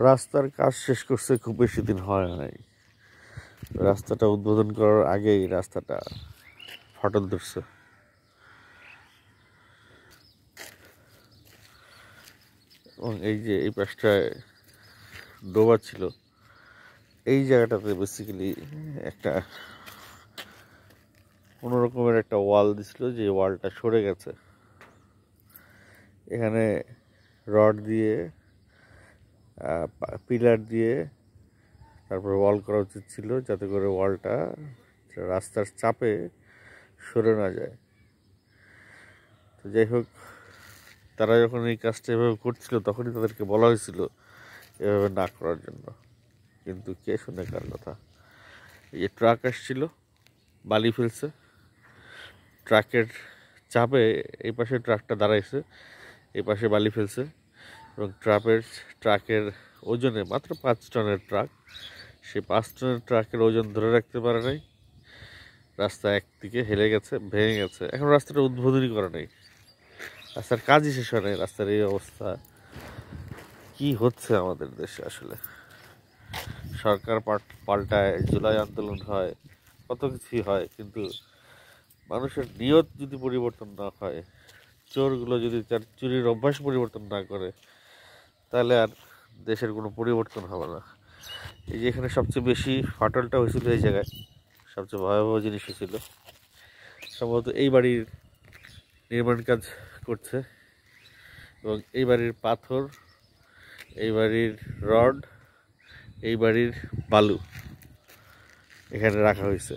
রাস্তার কাজ শেষ করছে, খুব বেশি দিন হয় নাই। রাস্তাটা উদ্বোধন করার আগেই রাস্তাটা ফাটল ধরছে। এবং এই যে এই পাশটায় ডোবা ছিল, এই জায়গাটাতে বেসিক্যালি একটা কোনো রকমের একটা ওয়াল দিছিল, যে ওয়ালটা সরে গেছে। এখানে রড দিয়ে পিলার দিয়ে তারপর ওয়াল করা উচিত ছিল, যাতে করে ওয়ালটা রাস্তার চাপে সরে না যায়। তো যাই হোক, তারা যখন এই কাজটা এভাবে করছিল তখনই তাদেরকে বলা হয়েছিল এভাবে না করার জন্য, কিন্তু কে শুনে কার কথা। এই যে ট্রাক আসছিল, বালি ফেলছে, ট্রাকের চাপে এই পাশে ট্রাকটা দাঁড়াইছে, এই পাশে বালি ফেলছে, এবং ট্রাকের ওজনে মাত্র 5 টনের ট্রাক, সেই 5 টনের ট্রাকের ওজন ধরে রাখতে পারে নাই। রাস্তা একদিকে হেলে গেছে, ভেঙে গেছে। এখন রাস্তাটা উদ্বোধনই করা নেই, রাস্তার কাজই শেষ হয় নাই। রাস্তার এই অবস্থা, কি হচ্ছে আমাদের দেশে আসলে। সরকার পাল্টায়, জুলাই আন্দোলন হয়, কত কিছুই হয়, কিন্তু মানুষের নিয়ত যদি পরিবর্তন না হয়, চোরগুলো যদি তার চুরির অভ্যাস পরিবর্তন না করে, তাহলে আর দেশের কোনো পরিবর্তন হবে না। এই যে এখানে সবচেয়ে বেশি ফাটলটা হয়েছিল এই জায়গায়, সবচেয়ে ভয়াবহ জিনিস হয়েছিল সম্ভবত এই বাড়ির নির্মাণ কাজ করছে, এবং এই বাড়ির পাথর, এই বাড়ির রড, এই বাড়ির বালু এখানে রাখা হয়েছে।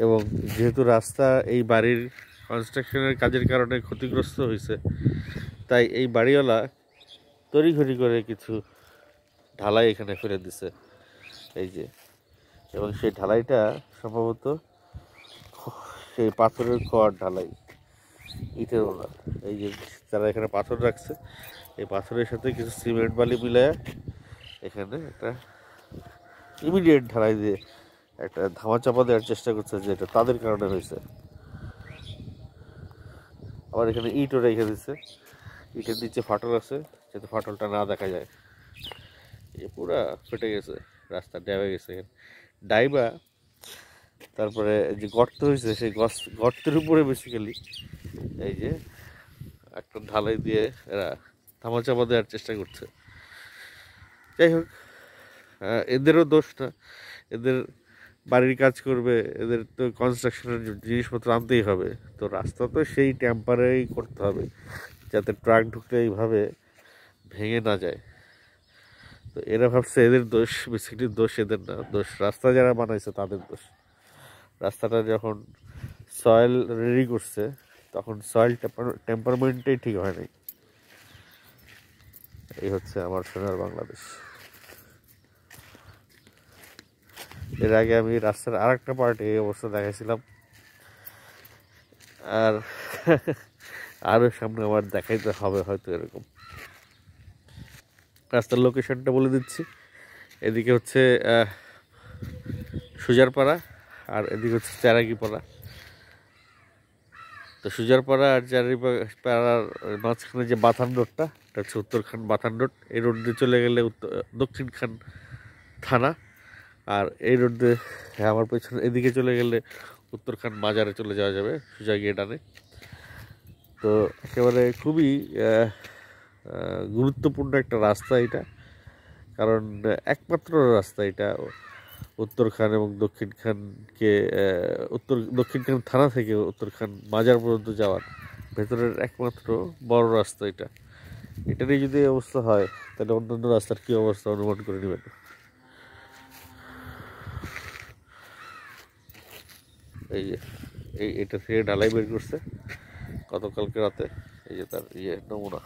এবং যেহেতু রাস্তা এই বাড়ির কনস্ট্রাকশনের কাজের কারণে ক্ষতিগ্রস্ত হয়েছে, তাই এই বাড়িওয়ালা তড়িঘড়ি করে কিছু ঢালাই এখানে ফেলে দিছে, এই যে। এবং সেই ঢালাইটা সম্ভবত সেই পাথরের খোয়ার ঢালাই, ইটের ওলা। এই যে যারা এখানে পাথর রাখছে, এই পাথরের সাথে কিছু সিমেন্ট বালি মিলায় এখানে একটা ইমিডিয়েট ঢালাই দিয়ে একটা ধামাচাপা দেওয়ার চেষ্টা করছে, যেটা তাদের কারণে হয়েছে। আবার এখানে ইটও রেখে দিচ্ছে, ইটের নিচে ফাটল আছে, যাতে ফাটলটা না দেখা যায়। এ পুরা ফেটে গেছে, রাস্তা ড্যাবে গেছে ডাইবা। তারপরে যে গর্ত হয়েছে, সেই গর্তের উপরে বেসিক্যালি এই যে একটা ঢালাই দিয়ে এরা ধামাচাপা দেওয়ার চেষ্টা করছে। যাই হোক, এদেরও দোষ না, এদের বাড়ির কাজ করবে, এদের তো কনস্ট্রাকশনের জিনিসপত্র আনতেই হবে। তো রাস্তা তো সেই টেম্পারারি করতে হবে, যাতে ট্রাক ঢুকলে এইভাবে ভেঙে না যায়। তো এরা ভাবছে এদের দোষ, বেসিক্যালি দোষ এদের না, দোষ রাস্তা যারা বানাইছে তাদের দোষ। রাস্তাটা যখন সয়েল রেডি করছে, তখন সয়েল টেম্পারমেন্টটাই ঠিক হয় নাই। এই হচ্ছে আমার সোনার বাংলাদেশ। এর আগে আমি রাস্তার আর একটা পার্টে এই অবস্থা দেখাইছিলাম, আর আরও সামনে আমার দেখাইতে হবে হয়তো এরকম। রাস্তার লোকেশনটা বলে দিচ্ছি, এদিকে হচ্ছে সুজারপাড়া, আর এদিকে হচ্ছে চারাগিপাড়া। তো সুজারপাড়া আর চারাগিপাড়ার মাঝখানে যে বাথান রোডটা, এটা হচ্ছে উত্তরখান বাথান রোড। এই রোড দিয়ে চলে গেলে দক্ষিণখান থানা, আর এই রোড দিয়ে আমার পেছনে এদিকে চলে গেলে উত্তরখান বাজারে চলে যাওয়া যাবে সোজা গিয়ে ডানে। তো একেবারে খুবই গুরুত্বপূর্ণ একটা রাস্তা এটা, কারণ একমাত্র রাস্তা এটা উত্তরখান এবং দক্ষিণখানকে দক্ষিণখান থানা থেকে উত্তরখান বাজার পর্যন্ত যাওয়ার ভেতরের একমাত্র বড় রাস্তা এটা। এটারই যদি অবস্থা হয়, তাহলে অন্যান্য রাস্তার কী অবস্থা অনুমান করে নেবেন। এই যে এটা থেকে ঢালাই বের করছে গতকালকে রাতে, এই যে তার নমুনা।